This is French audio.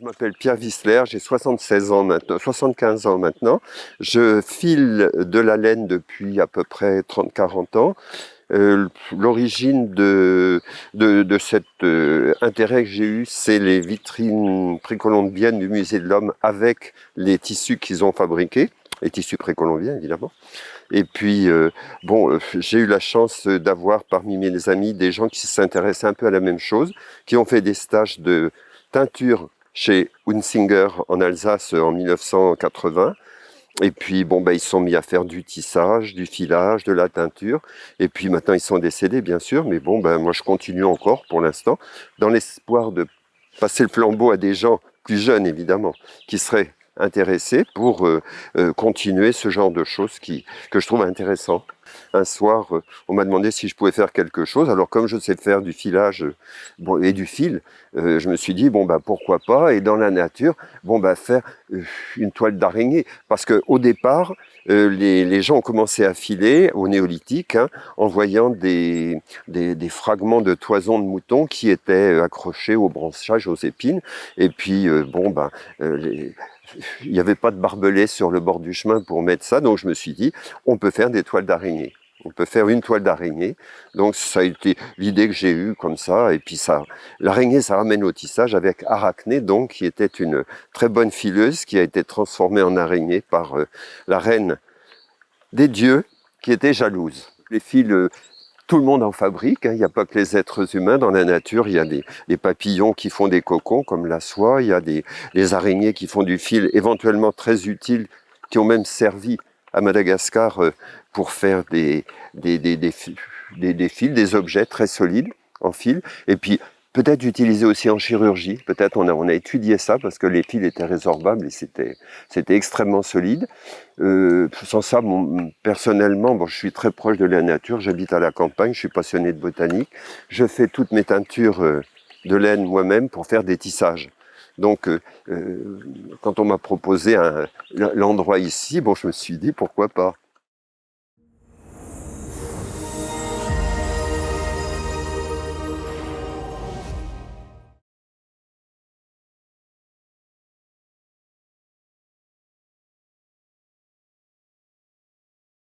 m'appelle Pierre Wissler, j'ai 76 ans maintenant, 75 ans maintenant. Je file de la laine depuis à peu près 30-40 ans. L'origine de cet intérêt que j'ai eu, c'est les vitrines précolombiennes du Musée de l'Homme avec les tissus qu'ils ont fabriqués, les tissus précolombiens évidemment. Et puis, j'ai eu la chance d'avoir parmi mes amis des gens qui s'intéressaient un peu à la même chose, qui ont fait des stages de teinture chez Hunsinger en Alsace en 1980. Et puis, ils se sont mis à faire du tissage, du filage, de la teinture. Et puis maintenant, ils sont décédés, bien sûr. Mais moi, je continue encore pour l'instant, dans l'espoir de passer le flambeau à des gens plus jeunes, évidemment, qui seraient intéressés pour continuer ce genre de choses que je trouve intéressant. Un soir, on m'a demandé si je pouvais faire quelque chose. Alors, comme je sais faire du filage et du fil, je me suis dit, pourquoi pas, et dans la nature, faire une toile d'araignée. Parce qu'au départ, les gens ont commencé à filer au néolithique, en voyant des fragments de toison de mouton qui étaient accrochés aux branchages, aux épines. Et puis, il n'y avait pas de barbelé sur le bord du chemin pour mettre ça, donc je me suis dit, on peut faire des toiles d'araignée. On peut faire une toile d'araignée. Donc ça a été l'idée que j'ai eue comme ça. Et puis l'araignée, ça ramène au tissage avec Arachné, donc qui était une très bonne fileuse qui a été transformée en araignée par la reine des dieux qui était jalouse. Les fils, tout le monde en fabrique, il n'y a pas que les êtres humains. Dans la nature, il y a des papillons qui font des cocons comme la soie, il y a des araignées qui font du fil éventuellement très utile, qui ont même servi à Madagascar pour faire des fils, des objets très solides en fil. Et puis peut-être utilisé aussi en chirurgie. Peut-être on a étudié ça parce que les fils étaient résorbables et c'était extrêmement solide. Sans ça, personnellement, je suis très proche de la nature. J'habite à la campagne, je suis passionné de botanique. Je fais toutes mes teintures de laine moi-même pour faire des tissages. Donc, quand on m'a proposé l'endroit ici, je me suis dit pourquoi pas.